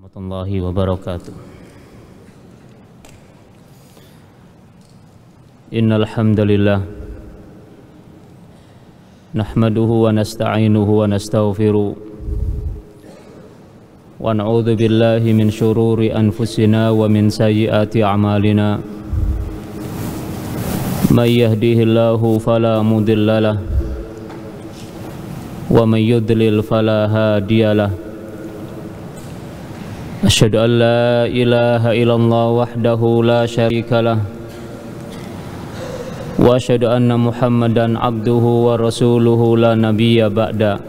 warahmatullahi wabarakatuh. Innal hamdalillah nahmaduhu wa nasta'inuhu wa nastaghfiruh wa na'udzu billahi min syururi anfusina wa min sayyiati a'malina. May yahdihillahu fala mudhillalah wa may yudlil fala hadiyalah. Asyhadu an la ilaha illallah wahdahu la syarikalah wa asyhadu anna Muhammadan abduhu wa rasuluhu la nabiyya ba'da.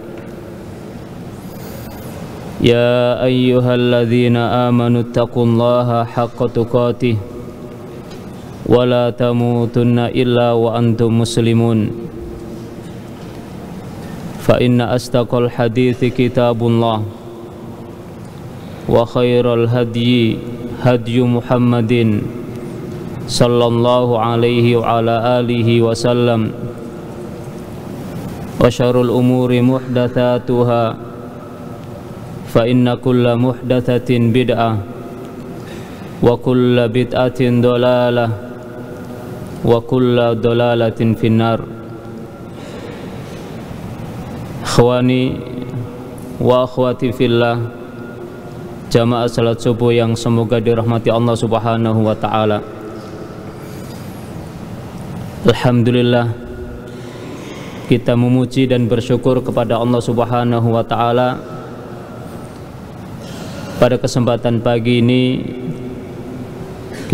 Ya ayyuhalladzina amanu taqullaha haqqa tuqatih wa la tamutunna illa wa antum muslimun. Fa inna astaqal hadithi kitabullah wa khairal hadyi hadyu Muhammadin sallallahu alaihi wa ala alihi wa sallam wa syarrul umuri muhdatsatuha fa inna kulla muhdatsatin bid'ah wa kulla bid'atin dhalalah wa kulla dhalalatin finnar. Ikhwani wa akhwati fillah, jamaah salat subuh yang semoga dirahmati Allah Subhanahu wa taala. Alhamdulillah, kita memuji dan bersyukur kepada Allah Subhanahu wa taala. Pada kesempatan pagi ini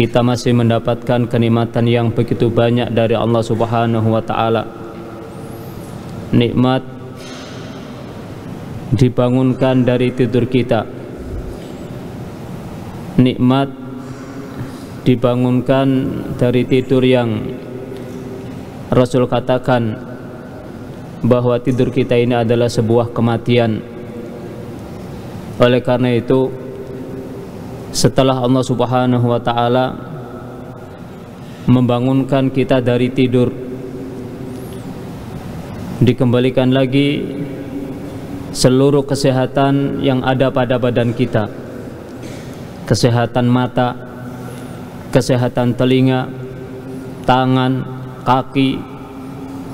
kita masih mendapatkan kenikmatan yang begitu banyak dari Allah Subhanahu wa taala. Nikmat dibangunkan dari tidur kita, nikmat dibangunkan dari tidur yang Rasul katakan bahwa tidur kita ini adalah sebuah kematian. Oleh karena itu, setelah Allah Subhanahu wa taala membangunkan kita dari tidur, dikembalikan lagi seluruh kesehatan yang ada pada badan kita, kesehatan mata, kesehatan telinga, tangan, kaki,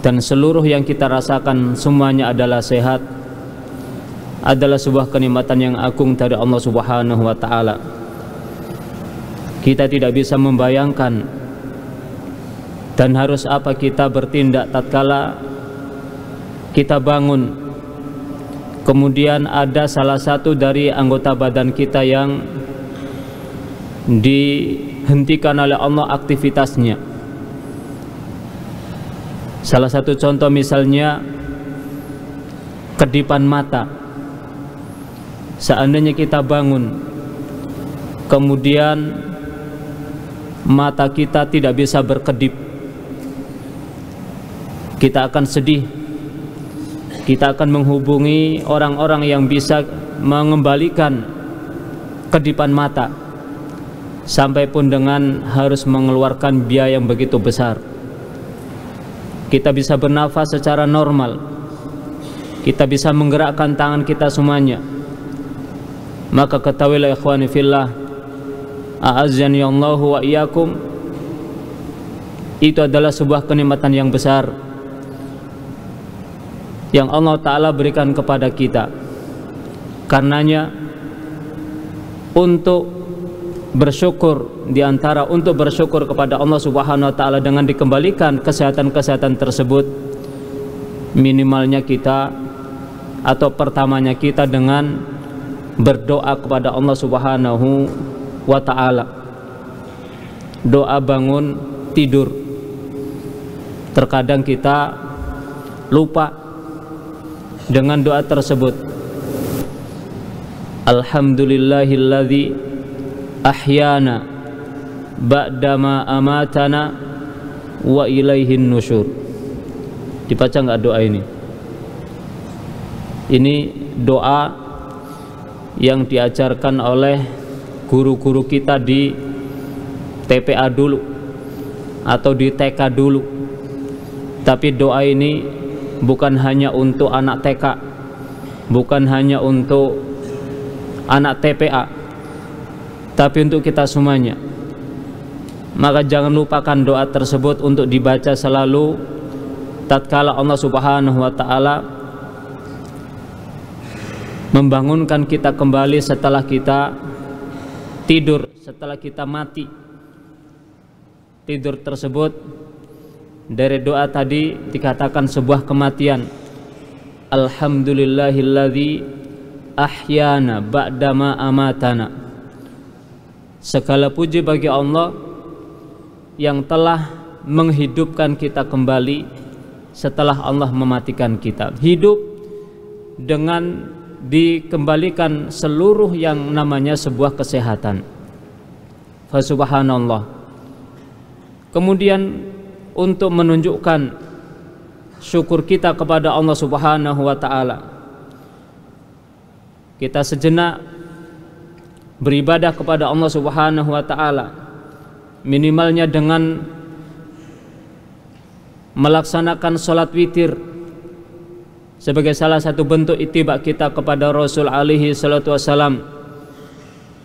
dan seluruh yang kita rasakan semuanya adalah sehat, adalah sebuah kenikmatan yang agung dari Allah Subhanahu wa taala. Kita tidak bisa membayangkan dan harus apa kita bertindak tatkala kita bangun, kemudian ada salah satu dari anggota badan kita yang dihentikan oleh Allah aktivitasnya. Salah satu contoh misalnya kedipan mata. Seandainya kita bangun, kemudian mata kita tidak bisa berkedip, kita akan sedih. Kita akan menghubungi orang-orang yang bisa mengembalikan kedipan mata, sampai pun dengan harus mengeluarkan biaya yang begitu besar. Kita bisa bernafas secara normal, kita bisa menggerakkan tangan kita semuanya. Maka ketahuilah ikhwani fillah, a'azzani Allahu wa iyyakum, itu adalah sebuah kenikmatan yang besar yang Allah Ta'ala berikan kepada kita. Karenanya untuk bersyukur, diantara untuk bersyukur kepada Allah Subhanahu wa Ta'ala dengan dikembalikan kesehatan-kesehatan tersebut, minimalnya kita atau pertamanya kita dengan berdoa kepada Allah Subhanahu wa Ta'ala. Doa bangun tidur. Terkadang kita lupa dengan doa tersebut. Alhamdulillahilladzi ahyana ba'dama amatana wa ilaihin nusyur. Dibaca enggak doa ini? Ini doa yang diajarkan oleh guru-guru kita di TPA dulu atau di TK dulu. Tapi doa ini bukan hanya untuk anak TK, bukan hanya untuk anak TPA, tapi untuk kita semuanya. Maka jangan lupakan doa tersebut untuk dibaca selalu tatkala Allah Subhanahu wa taala membangunkan kita kembali setelah kita tidur, setelah kita mati. Tidur tersebut dari doa tadi dikatakan sebuah kematian. Alhamdulillahilladzi ahyana ba'dama amatana. Segala puji bagi Allah yang telah menghidupkan kita kembali setelah Allah mematikan kita. Hidup dengan dikembalikan seluruh yang namanya sebuah kesehatan. Fa subhanallah. Kemudian untuk menunjukkan syukur kita kepada Allah Subhanahu wa taala, kita sejenak beribadah kepada Allah Subhanahu wa taala, minimalnya dengan melaksanakan sholat witir sebagai salah satu bentuk ittiba kita kepada Rasul alaihi salatu wassalam,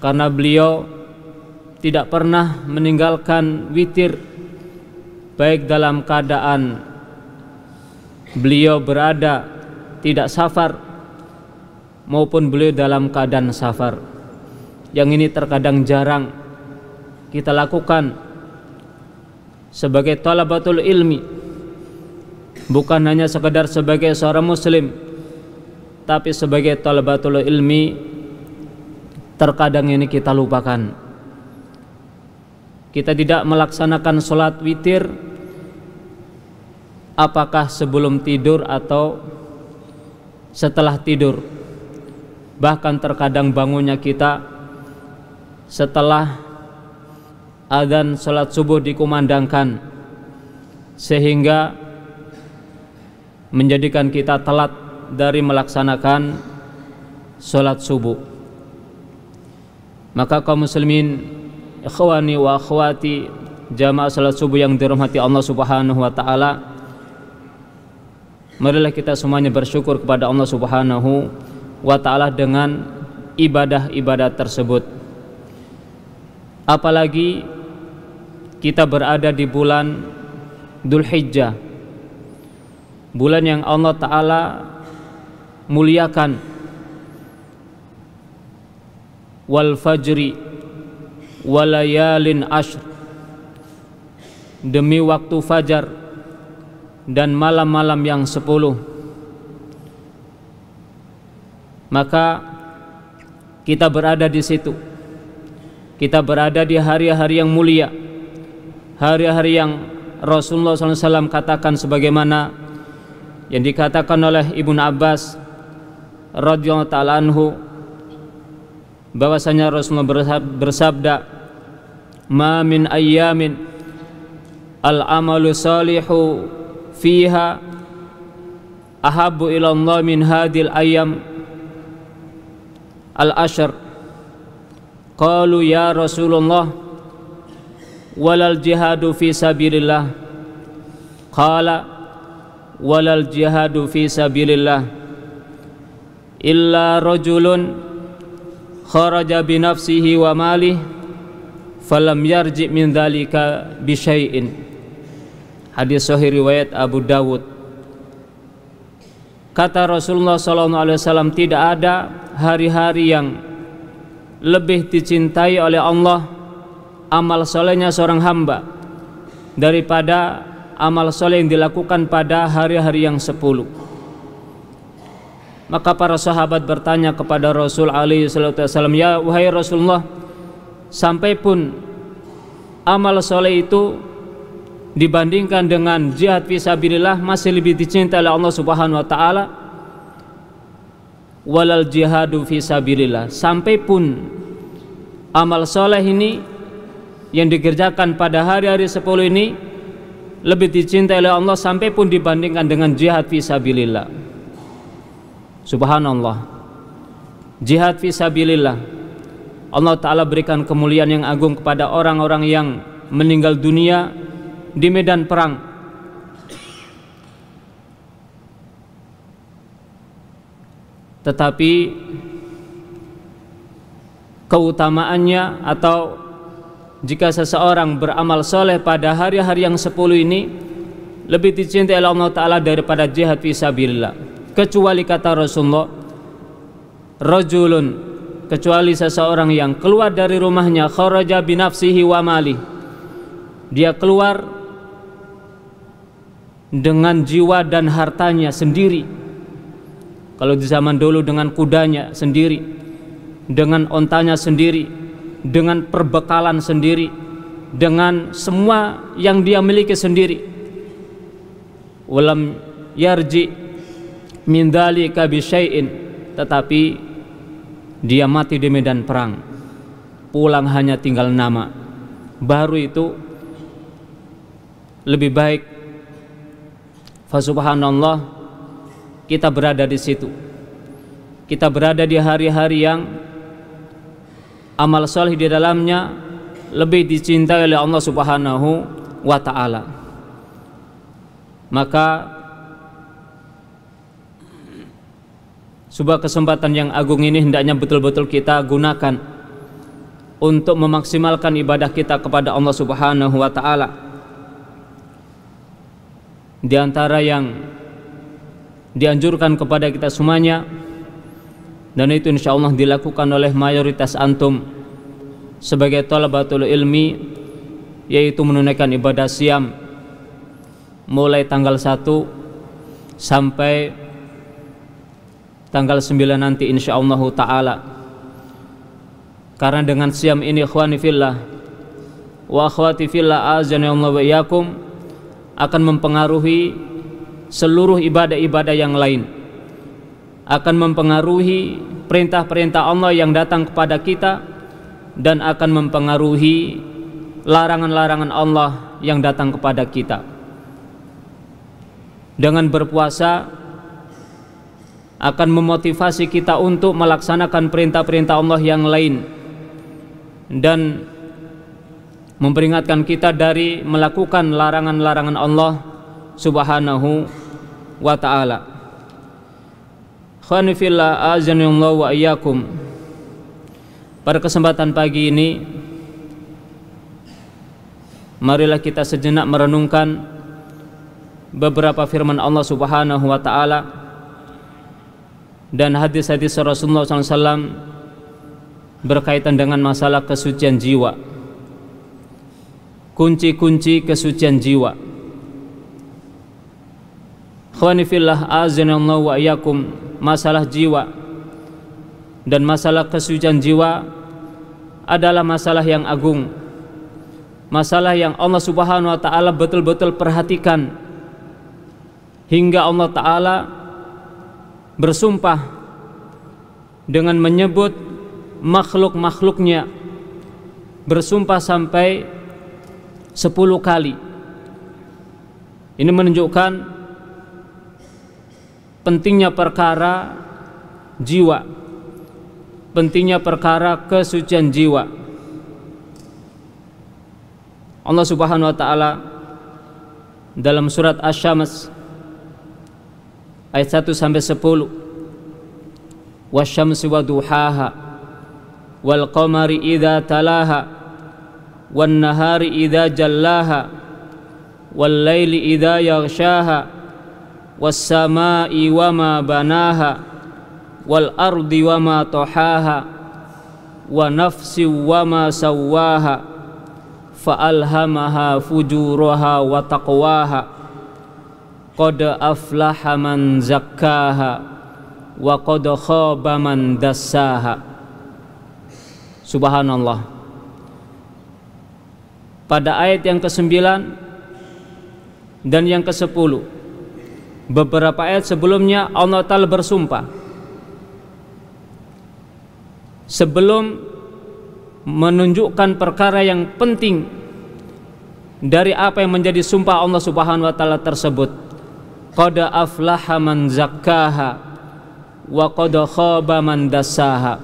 karena beliau tidak pernah meninggalkan witir baik dalam keadaan beliau berada tidak safar maupun beliau dalam keadaan safar. Yang ini terkadang jarang kita lakukan sebagai thalabatul ilmi, bukan hanya sekedar sebagai seorang muslim, tapi sebagai thalabatul ilmi terkadang ini kita lupakan. Kita tidak melaksanakan sholat witir, apakah sebelum tidur atau setelah tidur. Bahkan terkadang bangunnya kita setelah adzan sholat subuh dikumandangkan, sehingga menjadikan kita telat dari melaksanakan sholat subuh. Maka kaum muslimin, ikhwani wa akhwati, jamaah salat subuh yang dirahmati Allah Subhanahu wa taala, marilah kita semuanya bersyukur kepada Allah Subhanahu wa taala dengan ibadah-ibadah tersebut. Apalagi kita berada di bulan Dzulhijjah, bulan yang Allah taala muliakan. Wal fajri walayalin ashr, demi waktu fajar dan malam-malam yang 10. Maka kita berada di situ, kita berada di hari-hari yang mulia, hari-hari yang Rasulullah SAW katakan sebagaimana yang dikatakan oleh Ibnu Abbas radhiyallahu ta'ala anhu, bahwasanya Rasulullah bersabda, "Ma min ayyamin al-amalu salihu fiha ahabbu ila Allah min hadhil ayyam al-ashr." Qalu ya Rasulullah walal jihadu fi sabilillah. Qala walal jihadu fi sabilillah illa rajulun kharaja bi nafsihi wa malih falam yarji min dzalika bi syai'in. Hadis sahih riwayat Abu Dawud. Kata Rasulullah SAW, tidak ada hari-hari yang lebih dicintai oleh Allah amal solehnya seorang hamba daripada amal soleh yang dilakukan pada hari-hari yang 10. Maka para sahabat bertanya kepada Rasul alaihi salatu wasallam, "Ya wahai Rasulullah, sampai pun amal soleh itu dibandingkan dengan jihad fisabilillah masih lebih dicintai oleh Allah Subhanahu wa taala, walal jihadu fisabilillah, sampai pun amal soleh ini yang dikerjakan pada hari-hari 10 ini lebih dicintai oleh Allah sampai pun dibandingkan dengan jihad fisabilillah." Subhanallah, jihad fisabilillah, Allah Ta'ala berikan kemuliaan yang agung kepada orang-orang yang meninggal dunia di medan perang. Tetapi keutamaannya, atau jika seseorang beramal soleh pada hari-hari yang 10 ini lebih dicintai oleh Allah Ta'ala daripada jihad fisabilillah. Kecuali kata Rasulullah, rajulun, kecuali seseorang yang keluar dari rumahnya, kharaja binafsihi wa malih, dia keluar dengan jiwa dan hartanya sendiri. Kalau di zaman dulu dengan kudanya sendiri, dengan ontanya sendiri, dengan perbekalan sendiri, dengan semua yang dia miliki sendiri. Walam yarji min dzalika bi syai'in, tetapi dia mati di medan perang, pulang hanya tinggal nama. Baru itu lebih baik. Fasubhanallah, kita berada di situ. Kita berada di hari-hari yang amal soleh di dalamnya lebih dicintai oleh Allah Subhanahu wa Ta'ala. Maka sebuah kesempatan yang agung ini hendaknya betul-betul kita gunakan untuk memaksimalkan ibadah kita kepada Allah Subhanahu wa Ta'ala. Di antara yang dianjurkan kepada kita semuanya, dan itu insyaallah dilakukan oleh mayoritas antum sebagai thalabatul ilmi, yaitu menunaikan ibadah siam mulai tanggal 1 sampai tanggal 9 nanti insyaallah ta'ala. Karena dengan siam ini, ikhwani fillah wa akhwati fillah, azani Allah wa iyyakum, akan mempengaruhi seluruh ibadah-ibadah yang lain, akan mempengaruhi perintah-perintah Allah yang datang kepada kita, dan akan mempengaruhi larangan-larangan Allah yang datang kepada kita. Dengan berpuasa akan memotivasi kita untuk melaksanakan perintah-perintah Allah yang lain, dan memperingatkan kita dari melakukan larangan-larangan Allah Subhanahu wa Ta'ala. Khani fillah, azanillahu wa iyyakum. Pada kesempatan pagi ini, marilah kita sejenak merenungkan beberapa firman Allah Subhanahu wa Ta'ala dan hadis-hadis Rasulullah SAW berkaitan dengan masalah kesucian jiwa, kunci-kunci kesucian jiwa. Khawani fillah, azanallahu wa iyyakum. Masalah jiwa dan masalah kesucian jiwa adalah masalah yang agung, masalah yang Allah Subhanahu wa Ta'ala betul-betul perhatikan, hingga Allah Ta'ala bersumpah dengan menyebut makhluk-makhluknya, bersumpah sampai 10 kali. Ini menunjukkan pentingnya perkara jiwa, pentingnya perkara kesucian jiwa. Allah Subhanahu wa Ta'ala dalam surat Asy-Syams ayat 1 sampai 10, wasyamsi waduhaha wal qamari idza talaha wan nahari idza jallaha wal laili idza yaghshaha was samai wama banaha wal ardi wama tahaha wa nafsi wama sawwaha fa alhamaha fujuraha wa taqwaha qad aflaha man zakkaha wa qad khaba man dassaha. Subhanallah. Pada ayat yang ke-9 dan yang ke-10, beberapa ayat sebelumnya Allah Ta'ala bersumpah sebelum menunjukkan perkara yang penting dari apa yang menjadi sumpah Allah Subhanahu wa Ta'ala tersebut. Qad aflaha man zakkaha wa qad khaba man dassaha.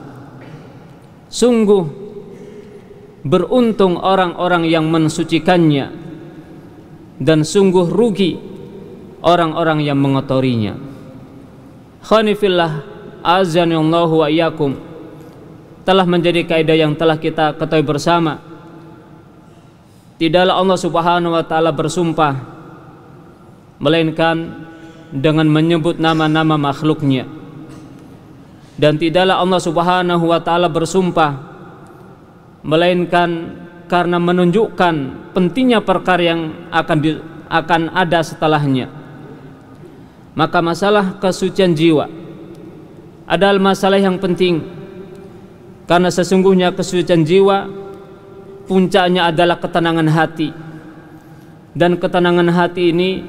Sungguh beruntung orang-orang yang mensucikannya, dan sungguh rugi orang-orang yang mengotorinya. Khani fillah, azanillahu wa iyyakum. telah menjadi kaidah yang telah kita ketahui bersama, tidaklah Allah Subhanahu wa taala bersumpah melainkan dengan menyebut nama-nama makhluknya, dan tidaklah Allah Subhanahu wa taala bersumpah melainkan karena menunjukkan pentingnya perkara yang akan ada setelahnya. Maka masalah kesucian jiwa adalah masalah yang penting, karena sesungguhnya kesucian jiwa puncaknya adalah ketenangan hati, dan ketenangan hati ini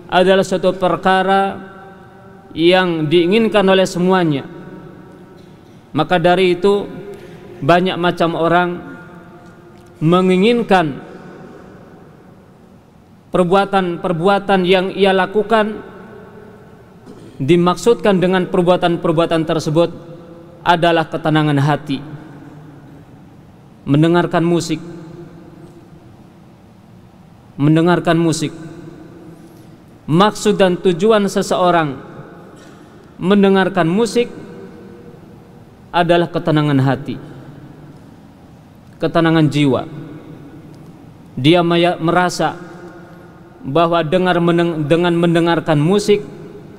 adalah suatu perkara yang diinginkan oleh semuanya. Maka dari itu banyak macam orang menginginkan perbuatan-perbuatan yang ia lakukan, dimaksudkan dengan perbuatan-perbuatan tersebut adalah ketenangan hati. Mendengarkan musik, maksud dan tujuan seseorang mendengarkan musik adalah ketenangan hati, ketenangan jiwa. Dia merasa bahwa dengan mendengarkan musik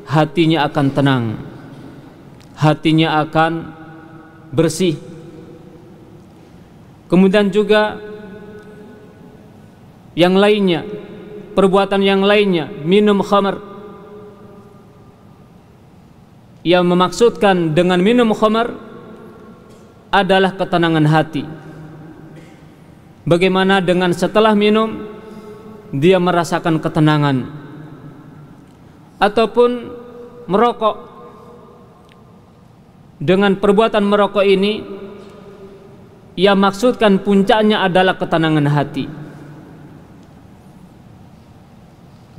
hatinya akan tenang, hatinya akan bersih. Kemudian juga yang lainnya, perbuatan yang lainnya, minum khamr, yang memaksudkan dengan minum khamr adalah ketenangan hati. Bagaimana dengan setelah minum dia merasakan ketenangan. Ataupun merokok, dengan perbuatan merokok ini ia maksudkan puncaknya adalah ketenangan hati.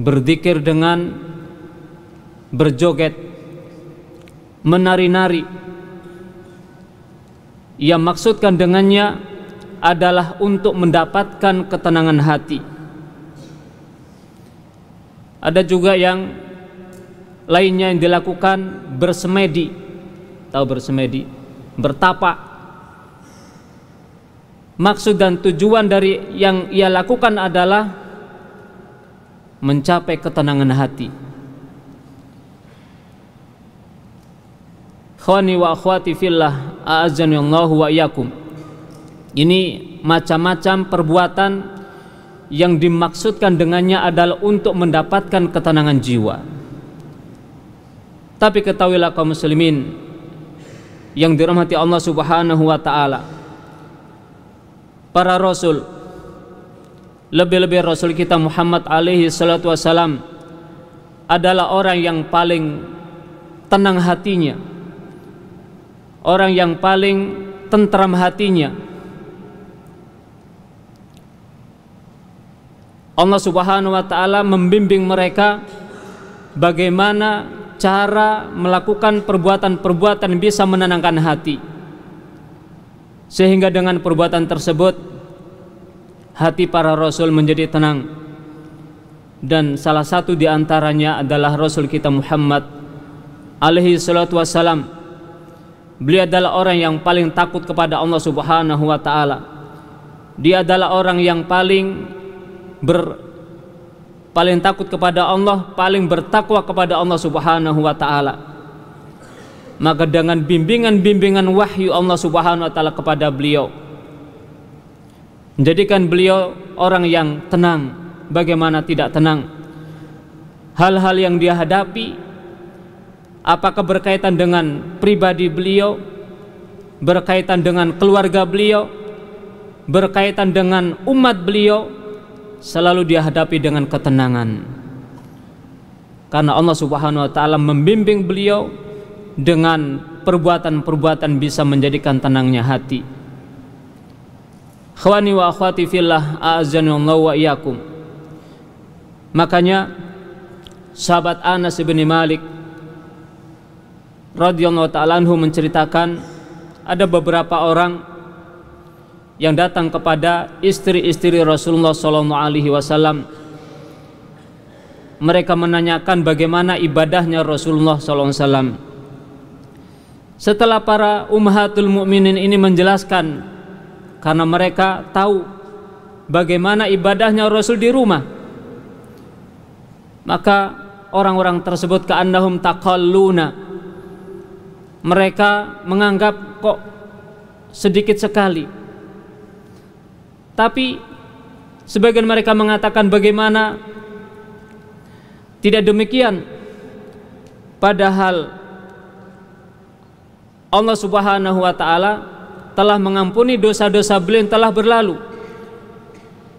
Berzikir dengan berjoget, menari-nari, ia maksudkan dengannya adalah untuk mendapatkan ketenangan hati. Ada juga yang lainnya yang dilakukan bersemedi. Tahu bersemedi? Bertapa. Maksud dan tujuan dari yang ia lakukan adalah mencapai ketenangan hati. Khawani wa akhwati fillah, a'azzani Allahu wa iyyakum. Ini macam-macam perbuatan yang dimaksudkan dengannya adalah untuk mendapatkan ketenangan jiwa. Tapi ketahuilah kaum muslimin yang dirahmati Allah Subhanahu wa taala, para rasul, lebih-lebih rasul kita Muhammad alaihi salatu wasalam adalah orang yang paling tenang hatinya, orang yang paling tentram hatinya. Allah Subhanahu wa taala membimbing mereka bagaimana cara melakukan perbuatan-perbuatan bisa menenangkan hati, sehingga dengan perbuatan tersebut hati para rasul menjadi tenang. Dan salah satu di antaranya adalah rasul kita Muhammad alaihi salatu wassalam. Beliau adalah orang yang paling takut kepada Allah Subhanahu wa taala. Dia adalah orang yang paling takut kepada Allah, paling bertakwa kepada Allah Subhanahu wa taala. Maka dengan bimbingan-bimbingan wahyu Allah Subhanahu wa taala kepada beliau, menjadikan beliau orang yang tenang. Bagaimana tidak tenang? Hal-hal yang dia hadapi, apakah berkaitan dengan pribadi beliau, berkaitan dengan keluarga beliau, berkaitan dengan umat beliau, selalu dia hadapi dengan ketenangan. Karena Allah Subhanahu wa taala membimbing beliau dengan perbuatan-perbuatan bisa menjadikan tenangnya hati. Khawani wa akhwati fillah, a'azzani Allah wa iyyakum. Makanya sahabat Anas bin Malik radhiyallahu ta'ala anhu menceritakan ada beberapa orang yang datang kepada istri-istri Rasulullah SAW. Mereka menanyakan bagaimana ibadahnya Rasulullah SAW. Setelah para ummahatul mukminin ini menjelaskan, karena mereka tahu bagaimana ibadahnya Rasul di rumah, maka orang-orang tersebut ka'annahum taqalluna, mereka menganggap kok sedikit sekali. Tapi sebagian mereka mengatakan bagaimana tidak demikian, padahal Allah Subhanahu wa ta'ala telah mengampuni dosa-dosa beliau yang telah berlalu,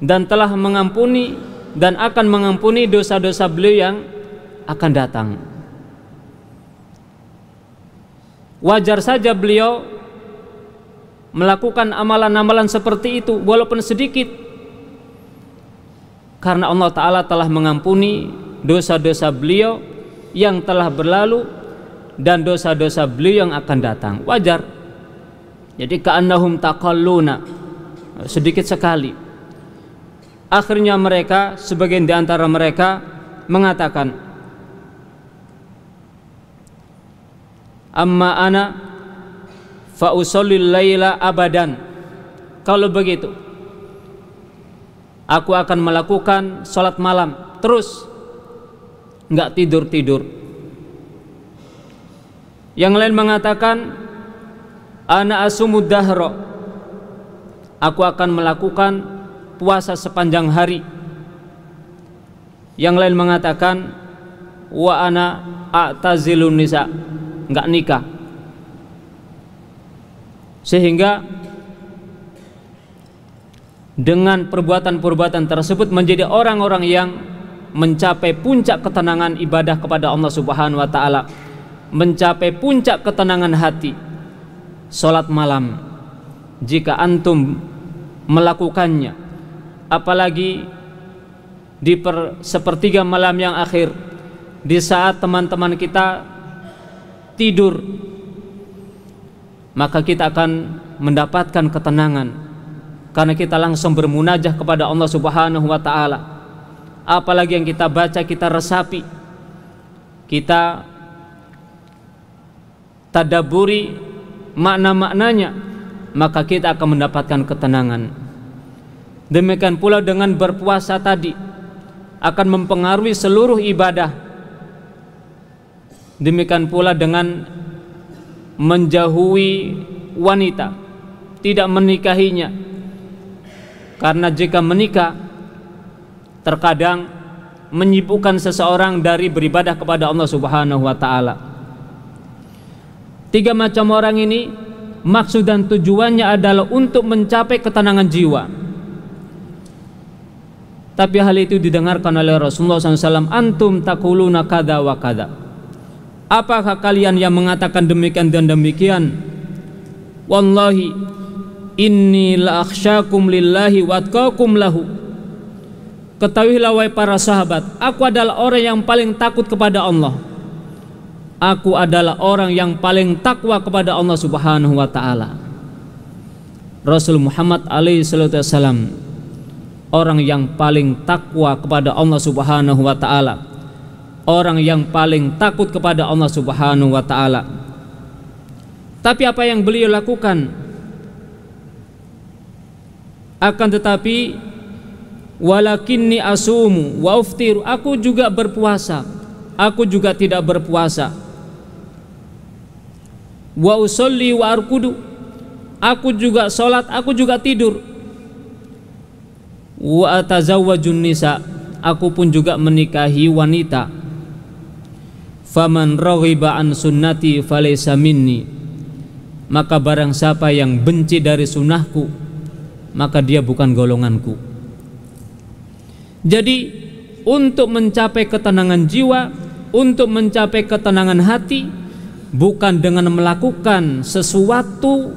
dan telah mengampuni dan akan mengampuni dosa-dosa beliau yang akan datang. Wajar saja beliau melakukan amalan-amalan seperti itu walaupun sedikit, karena Allah Ta'ala telah mengampuni dosa-dosa beliau yang telah berlalu dan dosa-dosa beliau yang akan datang. Wajar. Jadi ka'annahum taqalluna, sedikit sekali. Akhirnya mereka, sebagian di antara mereka mengatakan, amma ana fa usallil laila abadan. Kalau begitu, aku akan melakukan salat malam terus, enggak tidur-tidur. Yang lain mengatakan, ana asumud dahra, aku akan melakukan puasa sepanjang hari. Yang lain mengatakan, wa ana a'tazilun nisa, enggak nikah. Sehingga dengan perbuatan-perbuatan tersebut menjadi orang-orang yang mencapai puncak ketenangan ibadah kepada Allah Subhanahu wa ta'ala, mencapai puncak ketenangan hati. Salat malam, jika antum melakukannya, apalagi di sepertiga malam yang akhir, di saat teman-teman kita tidur, maka kita akan mendapatkan ketenangan, karena kita langsung bermunajah kepada Allah Subhanahu wa ta'ala. Apalagi yang kita baca, kita resapi, kita tadabburi makna-maknanya, maka kita akan mendapatkan ketenangan. Demikian pula dengan berpuasa tadi akan mempengaruhi seluruh ibadah. Demikian pula dengan menjauhi wanita, tidak menikahinya, karena jika menikah terkadang menyibukkan seseorang dari beribadah kepada Allah Subhanahu wa ta'ala. Tiga macam orang ini maksud dan tujuannya adalah untuk mencapai ketenangan jiwa. Tapi hal itu didengarkan oleh Rasulullah SAW. Antum taquluna kada wa kada. Apakah kalian yang mengatakan demikian dan demikian? Wallahi inni la akhsyakum lillahi wa atqakum lahu. Ketahuilah wahai para sahabat, aku adalah orang yang paling takut kepada Allah. Aku adalah orang yang paling takwa kepada Allah Subhanahu wa ta'ala. Rasul Muhammad alaihi salatu wassalam, orang yang paling takwa kepada Allah Subhanahu wa ta'ala, orang yang paling takut kepada Allah Subhanahu wa ta'ala. Tapi apa yang beliau lakukan? Akan tetapi, walakinni asumu wa uftiru, aku juga berpuasa, aku juga tidak berpuasa. Wa usolli wa arkudu, aku juga sholat, aku juga tidur. Wa atazawwajun nisa, aku pun juga menikahi wanita. Faman raghiba an sunnati falaysa minni, maka barang siapa yang benci dari sunnahku, maka dia bukan golonganku. Jadi untuk mencapai ketenangan jiwa, untuk mencapai ketenangan hati, bukan dengan melakukan sesuatu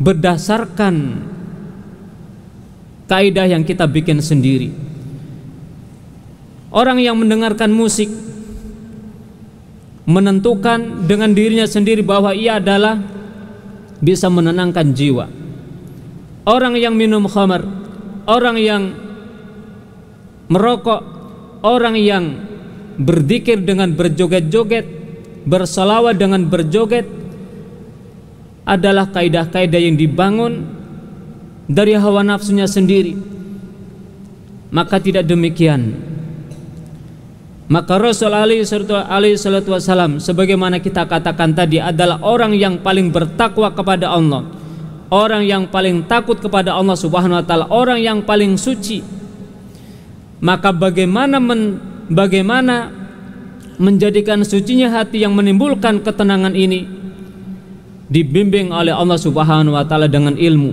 berdasarkan kaidah yang kita bikin sendiri. Orang yang mendengarkan musik menentukan dengan dirinya sendiri bahwa ia adalah bisa menenangkan jiwa. Orang yang minum khamar, orang yang merokok, orang yang berzikir dengan berjoget-joget, bersalawat dengan berjoget, adalah kaidah-kaidah yang dibangun dari hawa nafsunya sendiri, maka tidak demikian. Maka Rasul alaihi salatu wassalam, sebagaimana kita katakan tadi, adalah orang yang paling bertakwa kepada Allah, orang yang paling takut kepada Allah Subhanahu wa taala, orang yang paling suci. Maka bagaimana menjadikan sucinya hati yang menimbulkan ketenangan ini? Dibimbing oleh Allah Subhanahu wa taala dengan ilmu.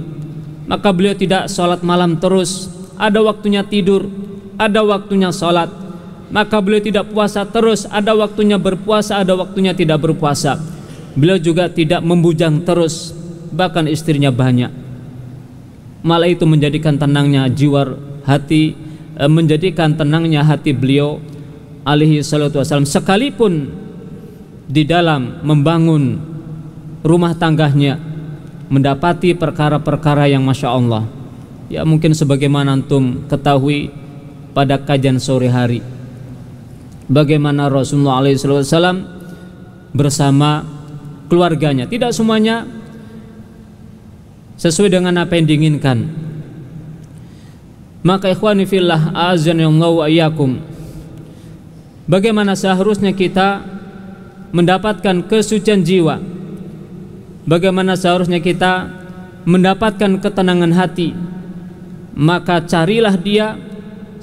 Maka beliau tidak sholat malam terus, ada waktunya tidur, ada waktunya sholat. Maka beliau tidak puasa terus, ada waktunya berpuasa, ada waktunya tidak berpuasa. Beliau juga tidak membujang terus, bahkan istrinya banyak. Malah itu menjadikan tenangnya jiwa hati, menjadikan tenangnya hati beliau alaihi salatu wassalam, sekalipun di dalam membangun rumah tangganya mendapati perkara-perkara yang Masya Allah. Ya mungkin sebagaimana antum ketahui pada kajian sore hari, bagaimana Rasulullah SAW bersama keluarganya, tidak semuanya sesuai dengan apa yang diinginkan. Maka ikhwani fillah, a'azzanallahu wa iyyakum, bagaimana seharusnya kita mendapatkan kesucian jiwa, bagaimana seharusnya kita mendapatkan ketenangan hati. Maka carilah dia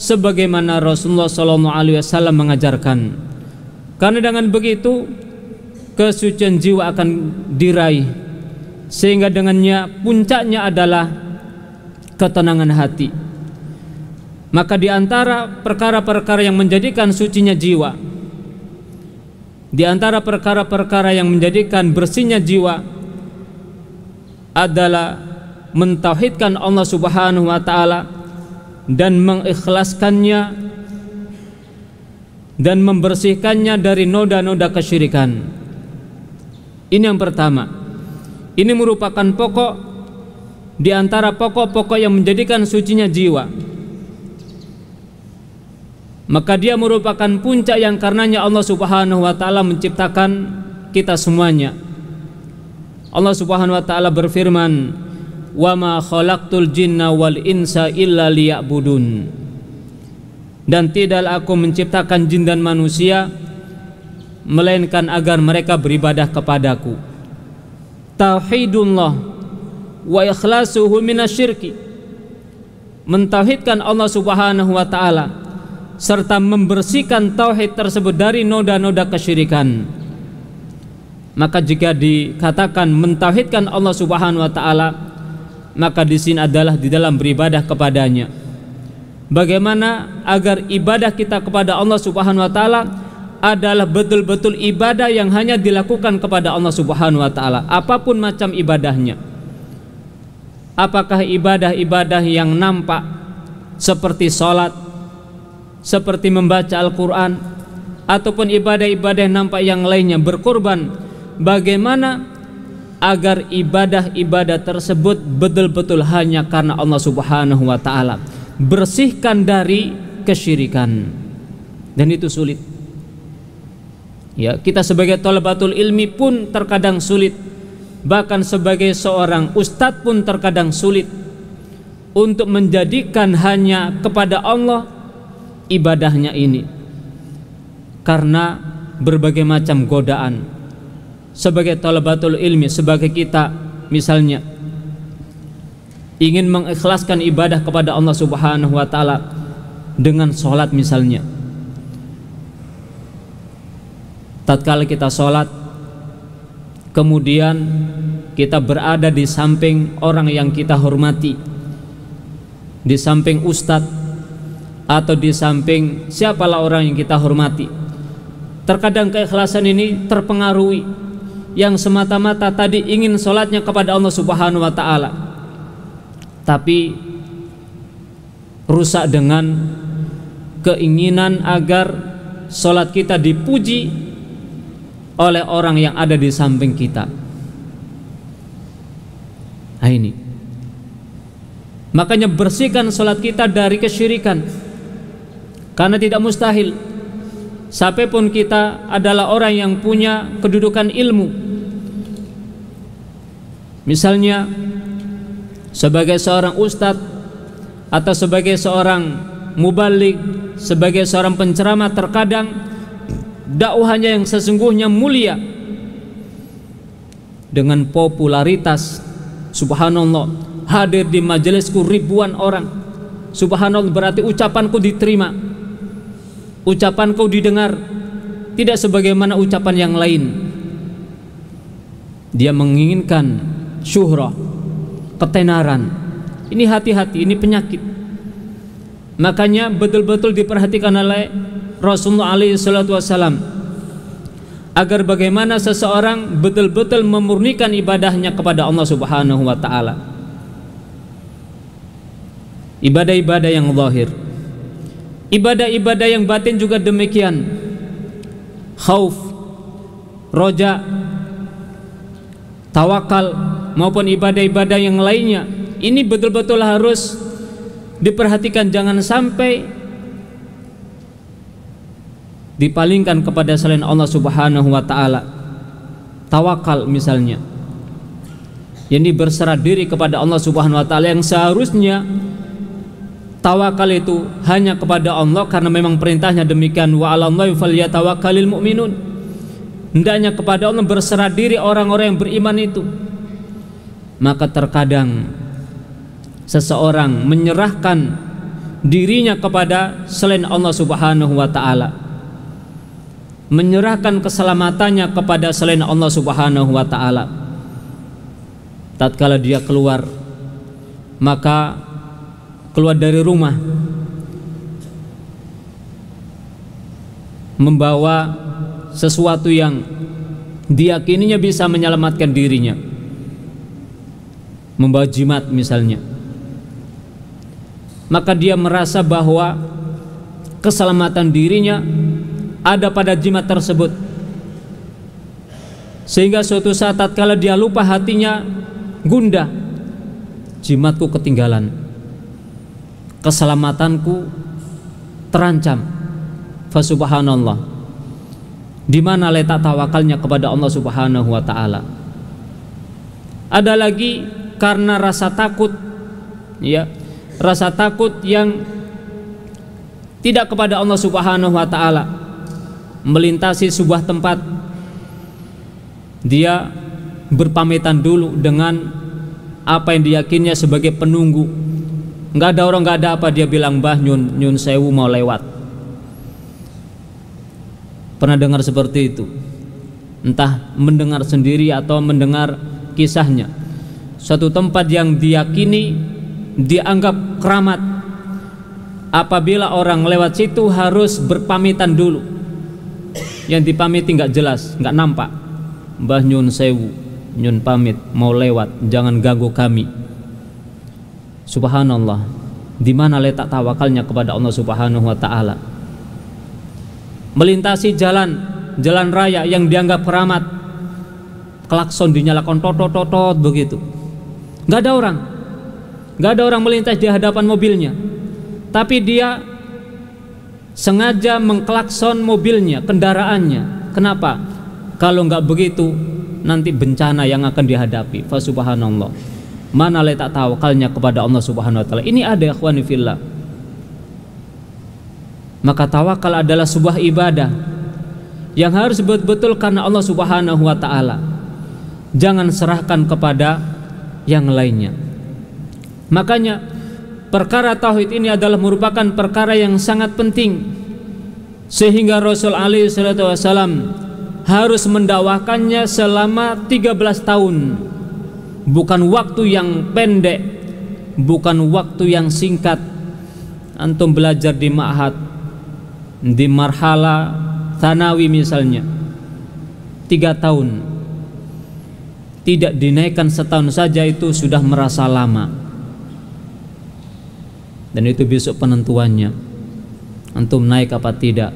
sebagaimana Rasulullah SAW mengajarkan, karena dengan begitu kesucian jiwa akan diraih, sehingga dengannya puncaknya adalah ketenangan hati. Maka di antara perkara-perkara yang menjadikan sucinya jiwa, di antara perkara-perkara yang menjadikan bersihnya jiwa adalah mentauhidkan Allah Subhanahu wa taala dan mengikhlaskannya dan membersihkannya dari noda-noda kesyirikan. Ini yang pertama. Ini merupakan pokok di antara pokok-pokok yang menjadikan sucinya jiwa. Maka dia merupakan puncak yang karenanya Allah Subhanahu wa taala menciptakan kita semuanya. Allah Subhanahu wa taala berfirman, "Wa ma khalaqtul jinna wal insa illa liya'budun." Dan tidaklah aku menciptakan jin dan manusia melainkan agar mereka beribadah kepadaku. Tauhidullah wa ikhlasuhu minasyirki, mentauhidkan Allah Subhanahu wa taala serta membersihkan tauhid tersebut dari noda-noda kesyirikan. Maka jika dikatakan mentauhidkan Allah Subhanahu wa taala, maka di sini adalah di dalam beribadah kepadanya. Bagaimana agar ibadah kita kepada Allah Subhanahu wa taala adalah betul-betul ibadah yang hanya dilakukan kepada Allah Subhanahu wa taala, apapun macam ibadahnya. Apakah ibadah-ibadah yang nampak seperti sholat, seperti membaca Al-Quran, ataupun ibadah-ibadah yang nampak yang lainnya, berkurban. Bagaimana agar ibadah-ibadah tersebut betul-betul hanya karena Allah Subhanahu wa taala, bersihkan dari kesyirikan. Dan itu sulit. Ya, kita sebagai thalabatul ilmi pun terkadang sulit, bahkan sebagai seorang ustadz pun terkadang sulit untuk menjadikan hanya kepada Allah ibadahnya ini, karena berbagai macam godaan. Sebagai thalabatul ilmi, sebagai kita misalnya ingin mengikhlaskan ibadah kepada Allah Subhanahu wa taala dengan sholat misalnya. Tatkala kita sholat, kemudian kita berada di samping orang yang kita hormati, di samping ustadz atau di samping siapalah orang yang kita hormati. Terkadang keikhlasan ini terpengaruhi yang semata-mata tadi ingin sholatnya kepada Allah Subhanahu wa ta'ala, tapi rusak dengan keinginan agar sholat kita dipuji oleh orang yang ada di samping kita. Nah ini, makanya bersihkan sholat kita dari kesyirikan, karena tidak mustahil siapapun kita adalah orang yang punya kedudukan ilmu, Misalnya sebagai seorang ustadz atau sebagai seorang mubaligh, sebagai seorang penceramah, terkadang dakwahnya yang sesungguhnya mulia dengan popularitas, subhanallah, hadir di majelisku ribuan orang, subhanallah, berarti ucapanku diterima, ucapanku didengar, tidak sebagaimana ucapan yang lain. Dia menginginkan syuhrah, ketenaran. Ini hati-hati, ini penyakit. Makanya betul-betul diperhatikan oleh Rasulullah SAW agar bagaimana seseorang betul-betul memurnikan ibadahnya kepada Allah Subhanahu wa taala. Ibadah-ibadah yang zahir, ibadah-ibadah yang batin juga demikian. Khauf, roja, tawakal maupun ibadah-ibadah yang lainnya, ini betul-betul harus diperhatikan, jangan sampai dipalingkan kepada selain Allah Subhanahu wa taala. Tawakal misalnya, ini berserah diri kepada Allah Subhanahu wa taala, yang seharusnya tawakal itu hanya kepada Allah karena memang perintahnya demikian, wa 'alallahi falyatawakkalul mu'minun. Hendaknya kepada Allah berserah diri orang-orang yang beriman itu. Maka terkadang seseorang menyerahkan dirinya kepada selain Allah Subhanahu wa taala, menyerahkan keselamatannya kepada selain Allah Subhanahu wa taala. Tatkala dia keluar, maka keluar dari rumah membawa sesuatu yang diyakininya bisa menyelamatkan dirinya, membawa jimat misalnya, maka dia merasa bahwa keselamatan dirinya ada pada jimat tersebut, sehingga suatu saat tatkala dia lupa, hatinya gundah, jimatku ketinggalan, keselamatanku terancam. Fasubhanallah, di mana letak tawakalnya kepada Allah Subhanahu wa taala? Ada lagi karena rasa takut, ya, rasa takut yang tidak kepada Allah Subhanahu wa taala, melintasi sebuah tempat, dia berpamitan dulu dengan apa yang diyakininya sebagai penunggu. Nggak ada orang, nggak ada apa, dia bilang, "Mbah, nyun sewu mau lewat." Pernah dengar seperti itu? Entah mendengar sendiri atau mendengar kisahnya. Suatu tempat yang diyakini dianggap keramat, apabila orang lewat situ harus berpamitan dulu. Yang dipamiti nggak jelas, nggak nampak. "Mbah, nyun sewu, nyun pamit mau lewat, jangan ganggu kami." Subhanallah, di mana letak tawakalnya kepada Allah Subhanahu wa taala? Melintasi jalan raya yang dianggap keramat, klakson dinyalakan tot begitu. Nggak ada orang melintas di hadapan mobilnya, tapi dia sengaja mengklakson mobilnya, kendaraannya. Kenapa? Kalau nggak begitu nanti bencana yang akan dihadapi. Fasubhanallah, mana letak tawakalnya kepada Allah Subhanahu wa taala? Ini ada, ikhwani fillah. Maka tawakal adalah sebuah ibadah yang harus betul-betul karena Allah Subhanahu wa taala. Jangan serahkan kepada yang lainnya. Makanya perkara tauhid ini adalah merupakan perkara yang sangat penting, sehingga Rasul alaihi salatu wasallam harus mendakwahkannya selama 13 tahun. Bukan waktu yang pendek, bukan waktu yang singkat. Antum belajar di ma'had, di marhala Thanawi misalnya 3 tahun, tidak dinaikkan setahun saja itu sudah merasa lama. Dan itu besok penentuannya, antum naik apa tidak,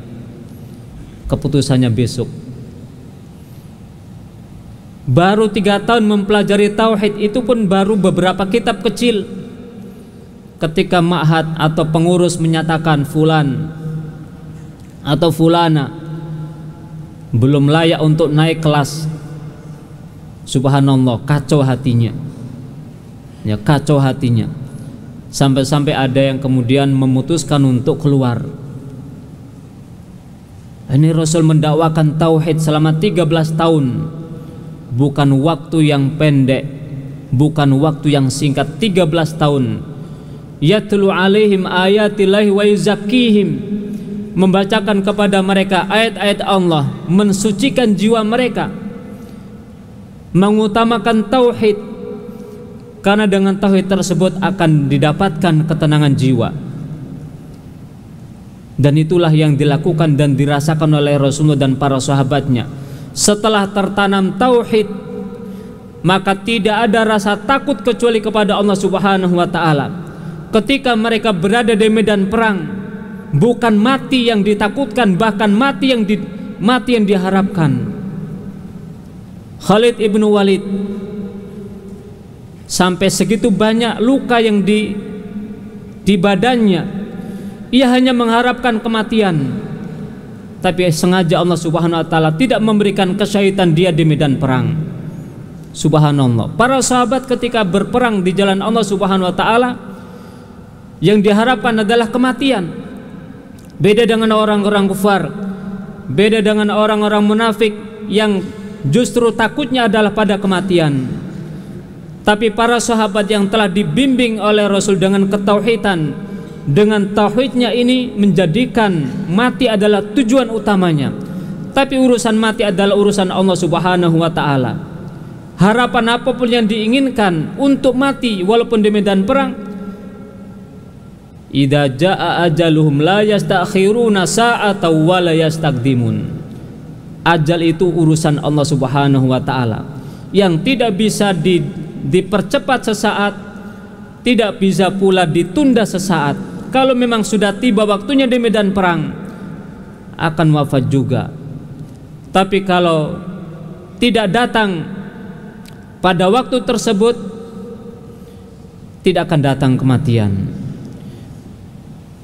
keputusannya besok. Baru 3 tahun mempelajari tauhid, itu pun baru beberapa kitab kecil. Ketika ma'had atau pengurus menyatakan fulan atau fulana belum layak untuk naik kelas, subhanallah, kacau hatinya. ya kacau hatinya, sampai-sampai ada yang kemudian memutuskan untuk keluar. Ini Rasul mendakwakan tauhid selama 13 tahun, bukan waktu yang pendek, bukan waktu yang singkat. 13 tahun. Yatlu alaihim ayatillahi wa yuzakkihim, membacakan kepada mereka ayat-ayat Allah, mensucikan jiwa mereka, mengutamakan tauhid, karena dengan tauhid tersebut akan didapatkan ketenangan jiwa. Dan itulah yang dilakukan dan dirasakan oleh Rasulullah dan para sahabatnya. Setelah tertanam tauhid, maka tidak ada rasa takut kecuali kepada Allah Subhanahu wa ta'ala. Ketika mereka berada di medan perang, bukan mati yang ditakutkan, bahkan mati yang diharapkan. Khalid ibnu Walid sampai segitu banyak luka yang di badannya, ia hanya mengharapkan kematian, tapi sengaja Allah Subhanahu wa ta'ala tidak memberikan kesyahidan dia di medan perang. Subhanallah. Para sahabat ketika berperang di jalan Allah Subhanahu wa ta'ala, yang diharapkan adalah kematian. Beda dengan orang-orang kufar, beda dengan orang-orang munafik yang justru takutnya adalah pada kematian. Tapi para sahabat yang telah dibimbing oleh Rasul dengan ketauhidan, dengan tauhidnya ini menjadikan mati adalah tujuan utamanya. Tapi urusan mati adalah urusan Allah Subhanahu wa ta'ala. Harapan apapun yang diinginkan untuk mati walaupun di medan perang, idza jaa ajaluhum la yastakhiruna sa'atan wa la yastaqdimun. Ajal itu urusan Allah Subhanahu wa ta'ala yang tidak bisa dipercepat sesaat, tidak bisa pula ditunda sesaat. Kalau memang sudah tiba waktunya di medan perang, akan wafat juga. Tapi kalau tidak datang pada waktu tersebut, tidak akan datang kematian.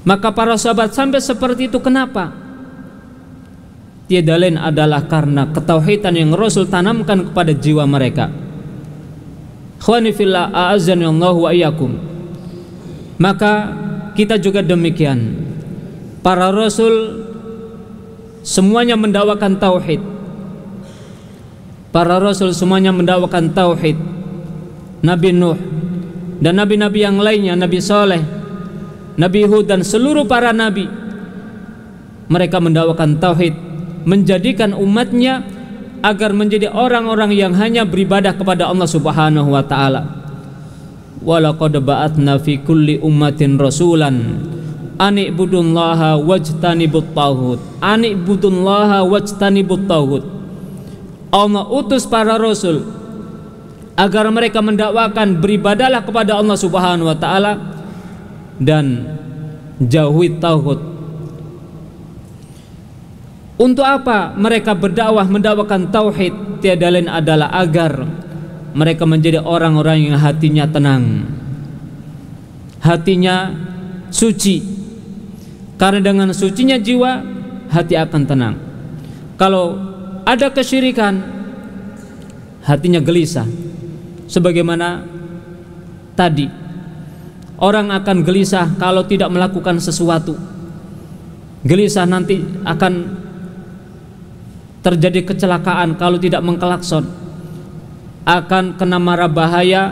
Maka para sahabat sampai seperti itu. Kenapa? Tiada lain adalah karena ketauhidan yang Rasul tanamkan kepada jiwa mereka. Khawani fillah, a'azzani Allah wa iyyakum. Maka kita juga demikian. Para Rasul semuanya mendakwakan tauhid. Para Rasul semuanya mendakwakan tauhid. Nabi Nuh dan nabi-nabi yang lainnya, Nabi Saleh, Nabi Hud dan seluruh para nabi, mereka mendakwakan tauhid, menjadikan umatnya agar menjadi orang-orang yang hanya beribadah kepada Allah Subhanahu wa ta'ala. Walaqad ba'atna fi kulli ummatin rasulan ani'budullaha wajtanibut taghut. Ani'budullaha wajtanibut taghut. Allah utus para rasul agar mereka mendakwakan beribadahlah kepada Allah Subhanahu wa ta'ala dan jauhi taghut. Untuk apa mereka berdakwah mendakwakan tauhid? Tiada lain adalah agar mereka menjadi orang-orang yang hatinya tenang, hatinya suci. Karena dengan sucinya jiwa, hati akan tenang. Kalau ada kesyirikan, hatinya gelisah. Sebagaimana tadi, orang akan gelisah kalau tidak melakukan sesuatu. Gelisah nanti akan terjadi kecelakaan kalau tidak mengkelakson. Akan kena mara bahaya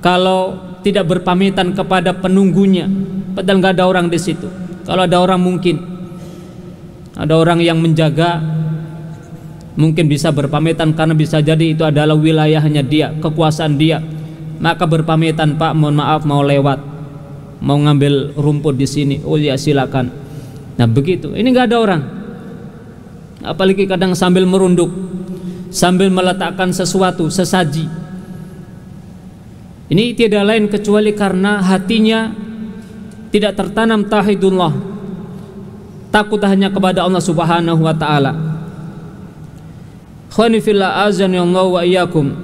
kalau tidak berpamitan kepada penunggunya, padahal nggak ada orang di situ. Kalau ada orang, mungkin ada orang yang menjaga, mungkin bisa berpamitan karena bisa jadi itu adalah wilayahnya dia, kekuasaan dia. Maka berpamitan, Pak, mohon maaf mau lewat, mau ngambil rumput di sini. Oh ya silakan. Nah begitu. Ini nggak ada orang. Apalagi kadang sambil merunduk, sambil meletakkan sesuatu, sesaji. Ini tidak lain kecuali karena hatinya tidak tertanam tauhidullah, takut hanya kepada Allah Subhanahu wa ta'ala. Khawani fillah, azani Allah wa iyyakum.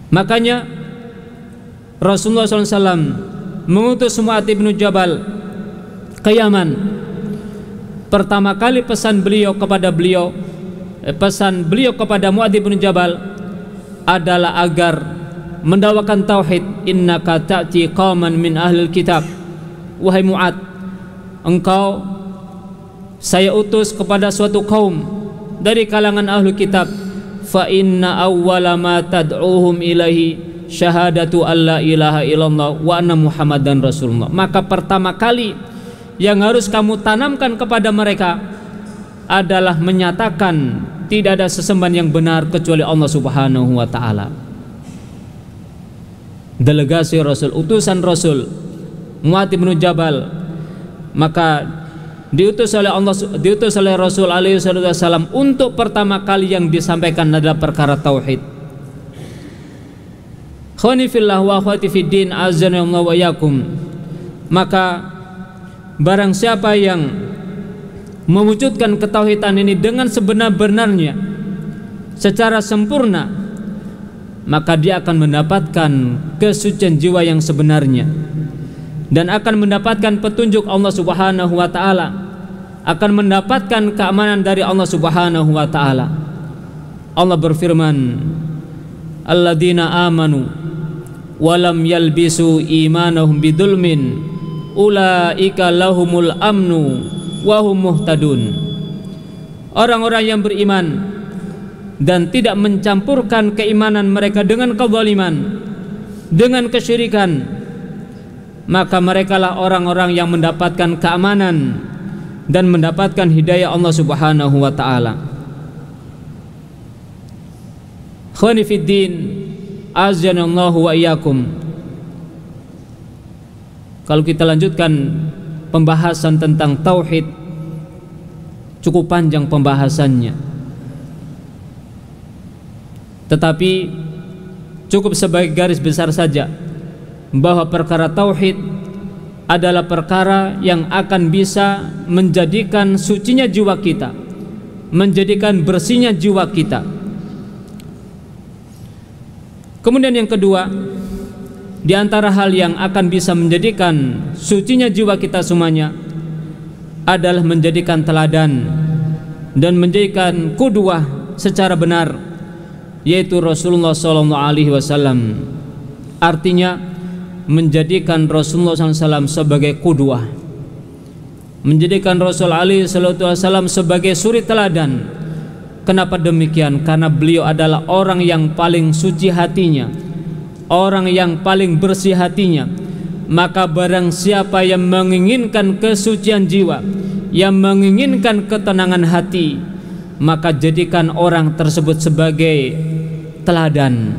Makanya Rasulullah SAW mengutus Mu'adz bin Jabal ke Yaman. Pertama kali pesan beliau kepada Mu'adz bin Jabal adalah agar mendakwakan tauhid. Innaka ta'ti qauman min ahlil kitab, wahai Mu'ad, engkau saya utus kepada suatu kaum dari kalangan ahlu kitab. Fa inna awwala ma tad'uhum ilaihi syahadatu alla ilaha illallah wa anna muhammadan rasulullah. Maka pertama kali yang harus kamu tanamkan kepada mereka adalah menyatakan tidak ada sesembahan yang benar kecuali Allah Subhanahu wa taala. Delegasi Rasul, utusan Rasul Mu'adz bin Jabal, maka diutus oleh Rasul alaihi wasallam untuk pertama kali yang disampaikan adalah perkara tauhid. Khawani fillah wa akhwati fid din, azza wa yakum. Maka barang siapa yang mewujudkan ketauhidan ini dengan sebenar-benarnya secara sempurna, maka dia akan mendapatkan kesucian jiwa yang sebenarnya dan akan mendapatkan petunjuk Allah Subhanahu wa taala, akan mendapatkan keamanan dari Allah Subhanahu wa taala. Allah berfirman, alladzina amanu wa lam yalbisu imanahum bidzulmin ulaika lahumul amnu wa hum muhtadun. Orang-orang yang beriman dan tidak mencampurkan keimanan mereka dengan kezaliman, dengan kesyirikan, maka merekalah orang-orang yang mendapatkan keamanan dan mendapatkan hidayah Allah Subhanahu wa taala. Khawani fid din, azanallahu wa iyyakum. Kalau kita lanjutkan pembahasan tentang tauhid, cukup panjang pembahasannya, tetapi cukup sebagai garis besar saja bahwa perkara tauhid adalah perkara yang akan bisa menjadikan sucinya jiwa kita, menjadikan bersihnya jiwa kita. Kemudian yang kedua, di antara hal yang akan bisa menjadikan sucinya jiwa kita semuanya adalah menjadikan teladan dan menjadikan qudwah secara benar, yaitu Rasulullah SAW. Artinya menjadikan Rasulullah SAW sebagai qudwah, menjadikan Rasul SAW sebagai suri teladan. Kenapa demikian? Karena beliau adalah orang yang paling suci hatinya, orang yang paling bersih hatinya. Maka barang siapa yang menginginkan kesucian jiwa, yang menginginkan ketenangan hati, maka jadikan orang tersebut sebagai teladan,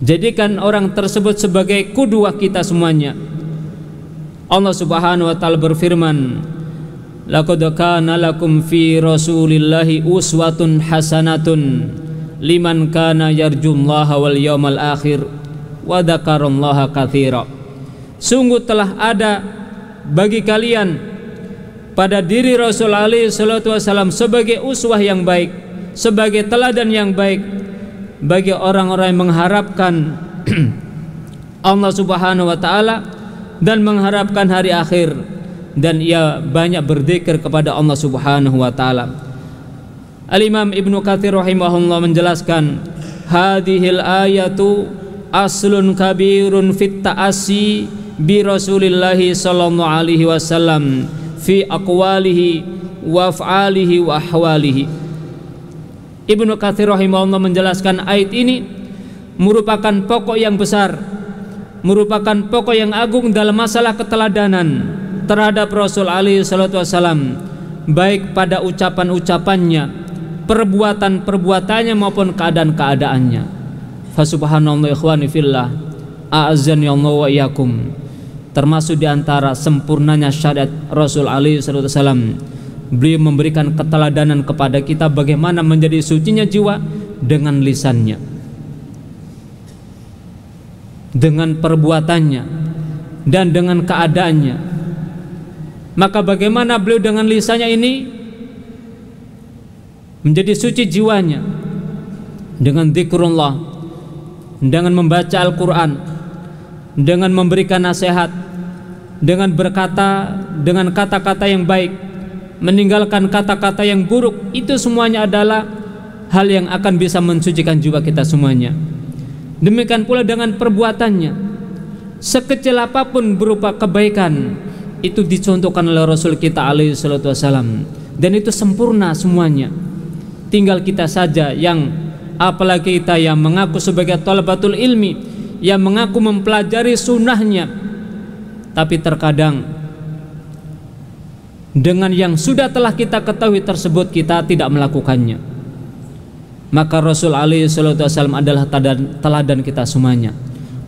jadikan orang tersebut sebagai qudwah kita semuanya. Allah Subhanahu wa taala berfirman, laqad kana lakum fi rasulillahi uswatun hasanatun liman kana yarjullaha wal yawmal akhir wa dzakarallaha katsira. Sungguh telah ada bagi kalian pada diri Rasul alaihi salatu wasallam sebagai uswah yang baik, sebagai teladan yang baik bagi orang-orang yang mengharapkan Allah Subhanahu wa taala dan mengharapkan hari akhir, dan ia banyak berzikir kepada Allah Subhanahu wa taala. Al-Imam Ibnu Katsir rahimahullah menjelaskan, hadhil ayatu aslun kabirun fit ta'assi bi Rasulillah sallallahu alaihi wasallam fi aqwalihi wa af'alihi wa ahwalihi. Ibnu Katsir rahimahullah menjelaskan ayat ini merupakan pokok yang besar, merupakan pokok yang agung dalam masalah keteladanan terhadap Rasul alaihi salatu wasallam, baik pada ucapan-ucapannya, perbuatan-perbuatannya maupun keadaan-keadaannya. Fa subhanallah ikhwani fillah, a'azzani Allah wa iyyakum. Termasuk di antara sempurnanya syariat Rasul alaihi salatu wasallam, beliau memberikan keteladanan kepada kita bagaimana menjadi sucinya jiwa dengan lisannya, dengan perbuatannya, dan dengan keadaannya. Maka bagaimana beliau dengan lisannya ini menjadi suci jiwanya dengan zikrullah, dengan membaca Al-Quran, dengan memberikan nasihat, dengan berkata dengan kata-kata yang baik, meninggalkan kata-kata yang buruk. Itu semuanya adalah hal yang akan bisa mensucikan jiwa kita semuanya. Demikian pula dengan perbuatannya, sekecil apapun berupa kebaikan, itu dicontohkan oleh Rasul kita alaihi salatu wassalam, dan itu sempurna semuanya. Tinggal kita saja yang, apalagi kita yang mengaku sebagai thalabatul ilmi, yang mengaku mempelajari sunnahnya, tapi terkadang dengan yang sudah telah kita ketahui tersebut kita tidak melakukannya. Maka Rasul alaihi salatu wassalam adalah teladan kita semuanya.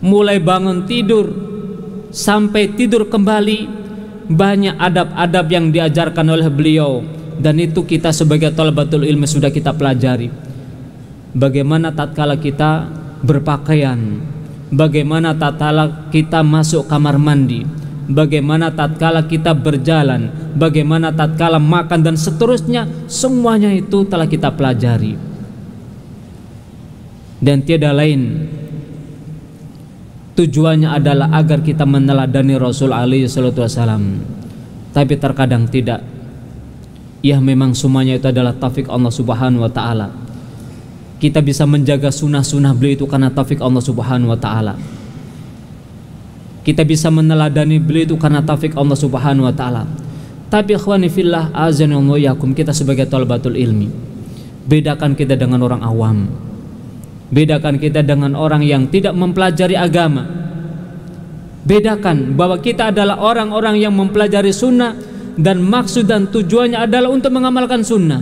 Mulai bangun tidur sampai tidur kembali, banyak adab-adab yang diajarkan oleh beliau, dan itu kita sebagai thalabatul ilmi sudah kita pelajari. Bagaimana tatkala kita berpakaian, bagaimana tatkala kita masuk kamar mandi, bagaimana tatkala kita berjalan, bagaimana tatkala makan, dan seterusnya, semuanya itu telah kita pelajari. Dan tiada lain tujuannya adalah agar kita meneladani Rasul alaihi salatu wassalam. Tapi terkadang tidak. Ya, memang semuanya itu adalah taufik Allah subhanahu wa ta'ala. Kita bisa menjaga sunnah-sunnah beliau itu karena taufik Allah subhanahu wa ta'ala. Kita bisa meneladani beliau itu karena taufik Allah subhanahu wa ta'ala. Tapi ikhwani fillah, azanallahu yakum, kita sebagai thalabatul ilmi, bedakan kita dengan orang awam, bedakan kita dengan orang yang tidak mempelajari agama. Bedakan bahwa kita adalah orang-orang yang mempelajari sunnah, dan maksud dan tujuannya adalah untuk mengamalkan sunnah.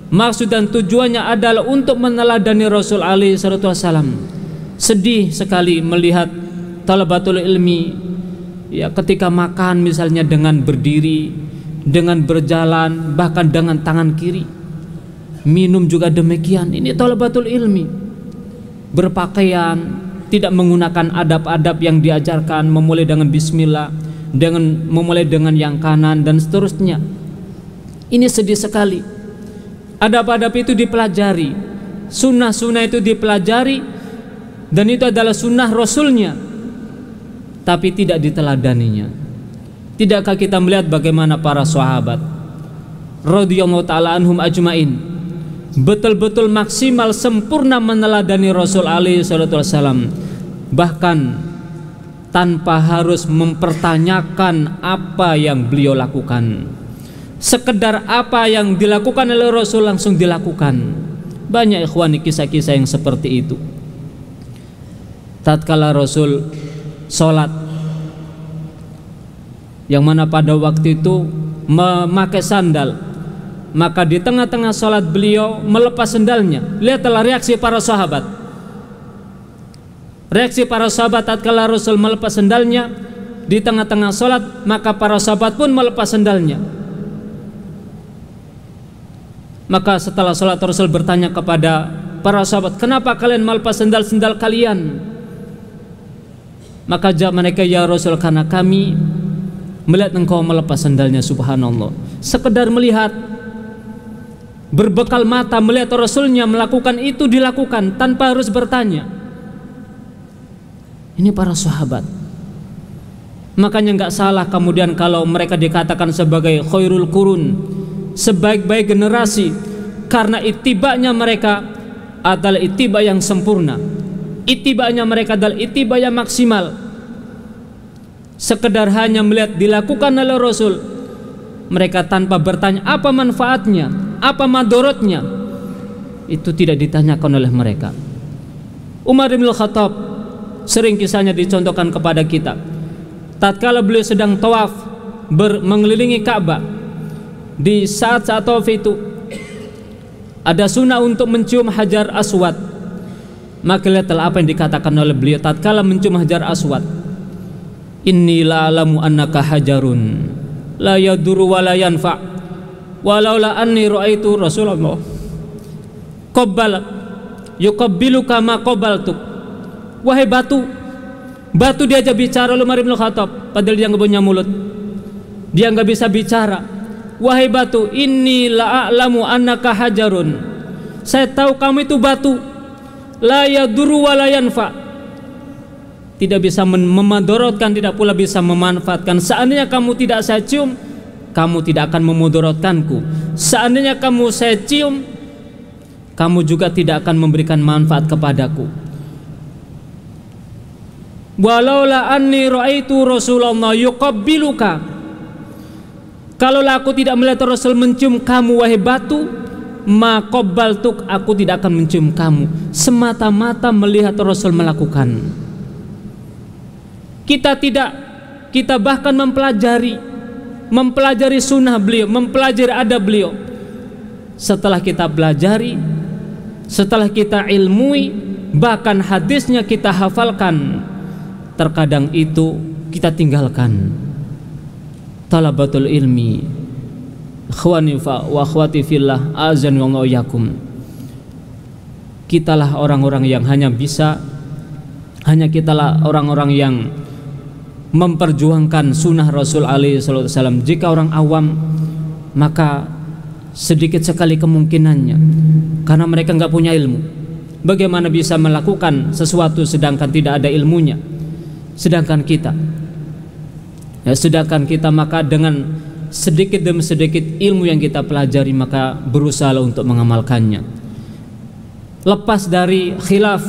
Maksud dan tujuannya adalah untuk meneladani Rasul alaihi salatu wassalam. Sedih sekali melihat thalabatul ilmi, ya, ketika makan misalnya dengan berdiri, dengan berjalan, bahkan dengan tangan kiri. Minum juga demikian. Ini thalabatul ilmi. Berpakaian tidak menggunakan adab-adab yang diajarkan, memulai dengan bismillah, memulai dengan yang kanan, dan seterusnya. Ini sedih sekali. Adab-adab itu dipelajari, sunnah-sunnah itu dipelajari, dan itu adalah sunnah Rasulnya, tapi tidak diteladaninya. Tidakkah kita melihat bagaimana para sahabat radhiyallahu ta'ala anhum ajmain betul-betul maksimal sempurna meneladani Rasul alaihi salatu wassalam, bahkan tanpa harus mempertanyakan apa yang beliau lakukan. Sekedar apa yang dilakukan oleh Rasul langsung dilakukan. Banyak ikhwani kisah-kisah yang seperti itu. Tatkala Rasul sholat, yang mana pada waktu itu memakai sandal, maka di tengah-tengah sholat beliau melepas sandalnya. Lihatlah reaksi para sahabat. Reaksi para sahabat tatkala Rasul melepas sandalnya di tengah-tengah sholat, maka para sahabat pun melepas sandalnya. Maka setelah sholat Rasul bertanya kepada para sahabat, kenapa kalian melepas sandal-sandal kalian? Maka jawab mereka, ya Rasul, karena kami melihat engkau melepas sandalnya. Subhanallah. Sekedar melihat, berbekal mata melihat Rasulnya melakukan itu, dilakukan tanpa harus bertanya. Ini para sahabat. Makanya nggak salah kemudian kalau mereka dikatakan sebagai khairul qurun, sebaik-baik generasi, karena itibanya mereka adalah ittiba yang sempurna. Itibanya mereka adalah ittiba yang maksimal. Sekedar hanya melihat dilakukan oleh Rasul, mereka tanpa bertanya apa manfaatnya, apa madorotnya, itu tidak ditanyakan oleh mereka. Umar bin Khattab sering kisahnya dicontohkan kepada kita. Tatkala beliau sedang tawaf mengelilingi Ka'bah, di saat-saat tawaf itu ada sunnah untuk mencium hajar aswad. Maka lihatlah apa yang dikatakan oleh beliau tatkala mencium hajar aswad. Inni la'alamu annaka hajarun la yadurru wa la yanfa walaula anni ra'aitu Rasulullah qabbala yuqabbiluka ma qabbaltuk. Wahai batu, batu diajak bicara oleh Umar bin Khattab padahal dia nggak punya mulut, dia nggak bisa bicara. Wahai batu, inni la'alamu annaka hajarun, saya tahu kamu itu batu, la yadurru wa la yanfa, tidak bisa memadorotkan, tidak pula bisa memanfaatkan. Seandainya kamu tidak saya cium, kamu tidak akan memudaratkanku. Seandainya kamu saya cium, kamu juga tidak akan memberikan manfaat kepadaku. Walaula anni ra'aitu Rasulullah yuqabbiluka, kalaulah aku tidak melihat Rasul mencium kamu wahai batu, ma qabbaltuk, aku tidak akan mencium kamu. Semata-mata melihat Rasul melakukan. Kita bahkan mempelajari sunnah beliau, mempelajari adab beliau. Setelah kita pelajari, setelah kita ilmui, bahkan hadisnya kita hafalkan, terkadang itu kita tinggalkan. Talabatul ilmi, ikhwani wa akhwati fillah, azan wa iyyakum. Kitalah orang-orang yang kitalah orang-orang yang memperjuangkan sunnah Rasul alaihi wasallam. Jika orang awam, maka sedikit sekali kemungkinannya, karena mereka nggak punya ilmu. Bagaimana bisa melakukan sesuatu sedangkan tidak ada ilmunya? Sedangkan kita maka dengan sedikit demi sedikit ilmu yang kita pelajari, maka berusaha untuk mengamalkannya. Lepas dari khilaf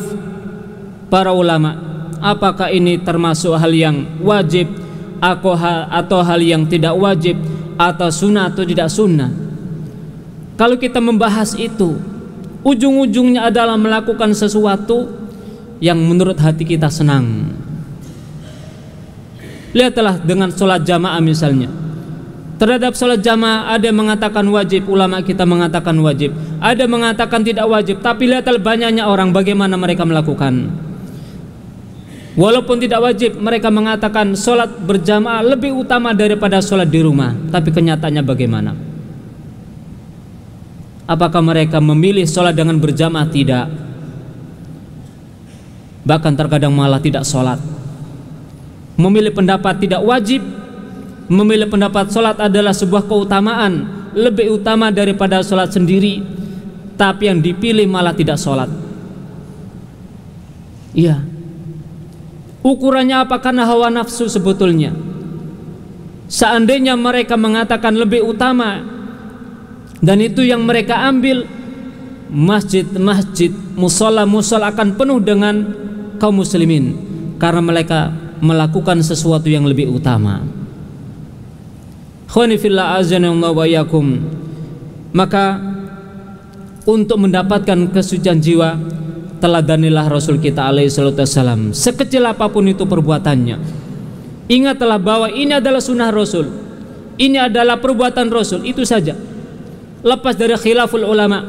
para ulama, apakah ini termasuk hal yang wajib atau hal yang tidak wajib, atau sunnah atau tidak sunnah. Kalau kita membahas itu, ujung-ujungnya adalah melakukan sesuatu yang menurut hati kita senang. Lihatlah dengan sholat jamaah misalnya. Terhadap sholat jamaah ada yang mengatakan wajib, ulama kita mengatakan wajib, ada yang mengatakan tidak wajib. Tapi lihatlah banyaknya orang bagaimana mereka melakukan. Walaupun tidak wajib, mereka mengatakan sholat berjamaah lebih utama daripada sholat di rumah. Tapi kenyataannya bagaimana? Apakah mereka memilih sholat dengan berjamaah? Tidak. Bahkan terkadang malah tidak sholat. Memilih pendapat tidak wajib, memilih pendapat sholat adalah sebuah keutamaan, lebih utama daripada sholat sendiri. Tapi yang dipilih malah tidak sholat. Iya. Ukurannya apa? Karena hawa nafsu sebetulnya. Seandainya mereka mengatakan lebih utama, dan itu yang mereka ambil, masjid-masjid, musola-musola akan penuh dengan kaum muslimin, karena mereka melakukan sesuatu yang lebih utama. Khawani fillah azanallahu wa iyyakum. Maka untuk mendapatkan kesucian jiwa, teladanilah Rasul kita alaihi salatu wassalam, sekecil apapun itu perbuatannya. Ingatlah bahwa ini adalah sunnah Rasul, ini adalah perbuatan Rasul, itu saja. Lepas dari khilaful ulama,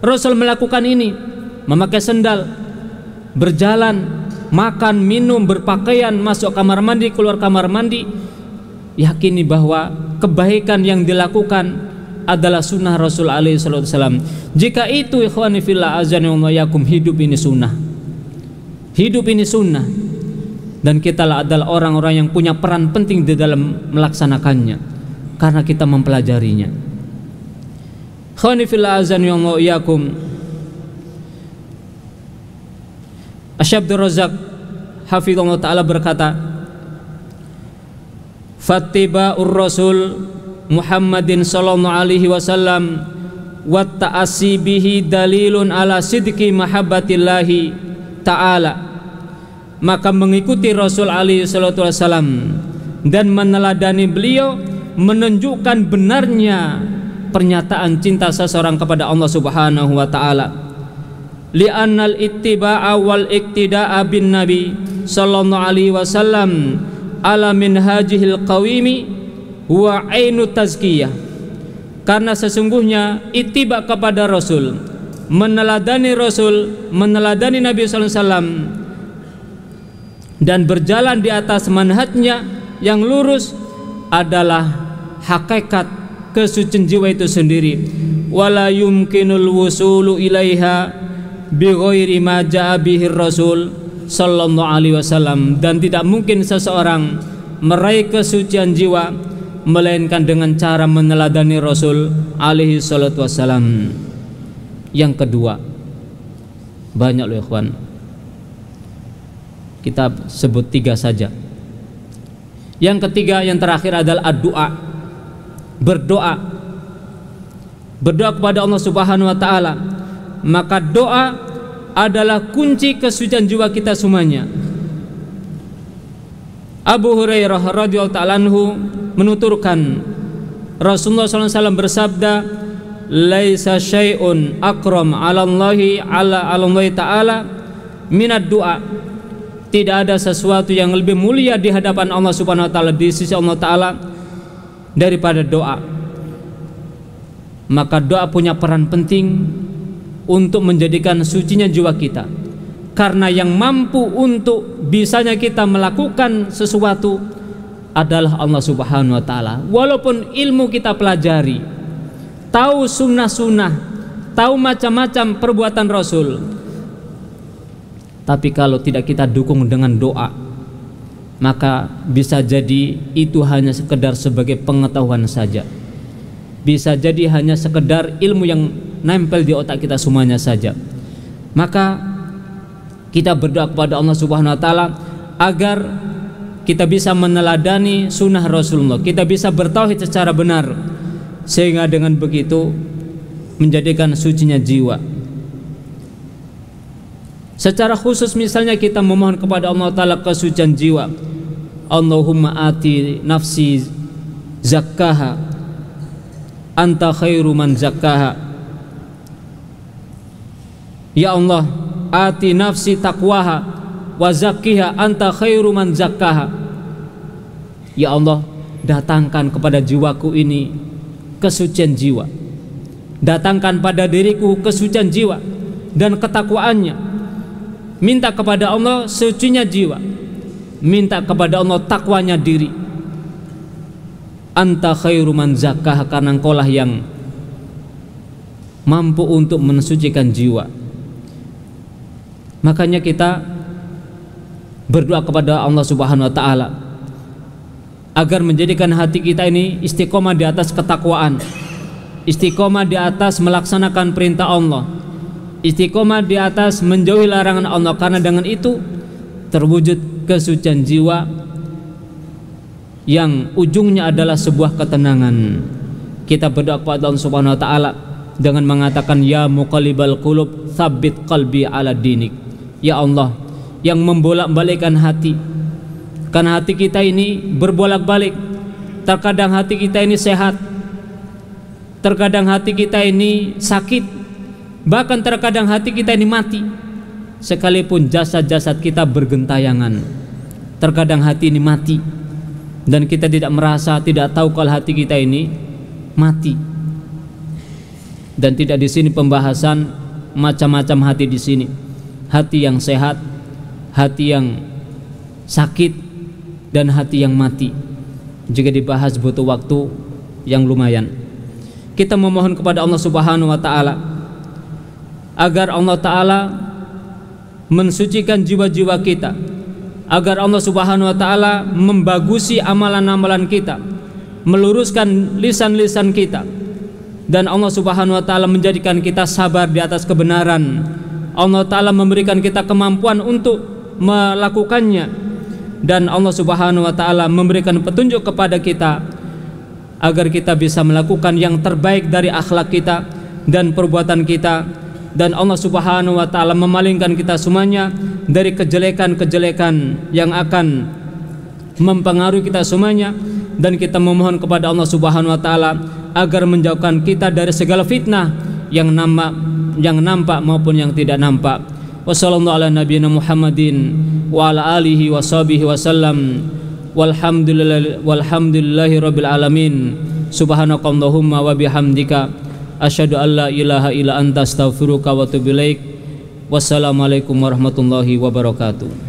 Rasul melakukan ini, memakai sendal, berjalan, makan, minum, berpakaian, masuk kamar mandi, keluar kamar mandi. Yakini bahwa kebaikan yang dilakukan adalah sunnah Rasul alaihi salatu wasallam. Jika itu, ikhwani fillah azani wa yakum, hidup ini sunnah. Hidup ini sunnah. Dan kita adalah orang-orang yang punya peran penting di dalam melaksanakannya, karena kita mempelajarinya. Ikhwani fillah azani wa yakum. Asy'abdur Razak hafizallahu ta'ala berkata, fattiba'ur Rasul Muhammadin sallallahu alaihi wasallam wa ta'assi bihi dalilun ala sidqi mahabbatillahi ta'ala. Maka mengikuti Rasul alaihi salatu wasallam dan meneladani beliau menunjukkan benarnya pernyataan cinta seseorang kepada Allah Subhanahu wa taala. Li'annal ittiba'a wal iktida'a bin nabi sallallahu alaihi wasallam ala minhajihil qawimi huwa ainu tazkiyah. Karena sesungguhnya ittiba kepada Rasul, meneladani Nabi sallallahu alaihi wasallam dan berjalan di atas manhajnya yang lurus adalah hakikat kesucian jiwa itu sendiri. Wala yumkinul wusulu ilaiha bi ghairi ma jaa bihi Rasul sallallahu alaihi wasallam. Dan tidak mungkin seseorang meraih kesucian jiwa melainkan dengan cara meneladani Rasul alaihi salatu wasallam. Yang kedua, banyak loh ikhwan, kita sebut 3 saja. Yang ketiga, yang terakhir adalah ad-du'a, berdoa kepada Allah Subhanahu wa taala. maka doa adalah kunci kesucian jiwa kita semuanya. Abu Hurairah radhiyallahu ta'ala anhu menuturkan, Rasulullah SAW bersabda, laisa syai'un akram 'ala Allahi ta'ala minad du'a. Tidak ada sesuatu yang lebih mulia di hadapan Allah Subhanahu wa taala, di sisi Allah taala, daripada doa. Maka doa punya peran penting untuk menjadikan sucinya jiwa kita. Karena yang mampu untuk bisanya kita melakukan sesuatu adalah Allah Subhanahu wa taala. Walaupun ilmu kita pelajari, tahu sunnah-sunnah, tahu macam-macam perbuatan Rasul, tapi kalau tidak kita dukung dengan doa, maka bisa jadi itu hanya sekedar sebagai pengetahuan saja. Bisa jadi hanya sekedar ilmu yang nempel di otak kita semuanya saja. Maka kita berdoa kepada Allah Subhanahu wa taala agar kita bisa meneladani sunnah Rasulullah, kita bisa bertauhid secara benar, sehingga dengan begitu menjadikan sucinya jiwa. Secara khusus misalnya kita memohon kepada Allah taala kesucian jiwa. Allahumma ati nafsi zakkaha anta khairu man zakkaha. Ya Allah, ati nafsi taqwaha wa zakkiha anta khairu man zakkaha. Ya Allah, datangkan kepada jiwaku ini kesucian jiwa. Datangkan pada diriku kesucian jiwa dan ketakwaannya. Minta kepada Allah sucinya jiwa, minta kepada Allah takwanya diri. Anta khairu man zakkaha, karena engkaulah yang mampu untuk mensucikan jiwa. Makanya kita berdoa kepada Allah Subhanahu wa taala agar menjadikan hati kita ini istiqomah di atas ketakwaan, istiqomah di atas melaksanakan perintah Allah, istiqomah di atas menjauhi larangan Allah. Karena dengan itu terwujud kesucian jiwa yang ujungnya adalah sebuah ketenangan. Kita berdoa kepada Allah Subhanahu wa taala dengan mengatakan, ya muqallibal qulub tsabbit qalbi ala dinik. Ya Allah yang membolak-balikkan hati, karena hati kita ini berbolak-balik. Terkadang hati kita ini sehat, terkadang hati kita ini sakit, bahkan terkadang hati kita ini mati. Sekalipun jasad-jasad kita bergentayangan, terkadang hati ini mati dan kita tidak merasa, tidak tahu kalau hati kita ini mati. Dan tidak di sini pembahasan macam-macam hati di sini. Hati yang sehat, hati yang sakit, dan hati yang mati. Jika dibahas butuh waktu yang lumayan. Kita memohon kepada Allah Subhanahu wa taala agar Allah taala mensucikan jiwa-jiwa kita, agar Allah Subhanahu wa taala membagusi amalan-amalan kita, meluruskan lisan-lisan kita, dan Allah Subhanahu wa taala menjadikan kita sabar di atas kebenaran. Allah taala memberikan kita kemampuan untuk melakukannya, dan Allah Subhanahu wa taala memberikan petunjuk kepada kita agar kita bisa melakukan yang terbaik dari akhlak kita dan perbuatan kita, dan Allah Subhanahu wa taala memalingkan kita semuanya dari kejelekan-kejelekan yang akan mempengaruhi kita semuanya. Dan kita memohon kepada Allah Subhanahu wa taala agar menjauhkan kita dari segala fitnah yang nampak maupun yang tidak nampak. Wassallallahu ala nabiyina Muhammadin wa ala alihi wa sahbihi wasallam. Walhamdulillahi rabbil alamin. Subhanakallahumma wa bihamdika asyhadu an la ilaha illa anta astaghfiruka wa atubu ilaik. Wassalamualaikum warahmatullahi wabarakatuh.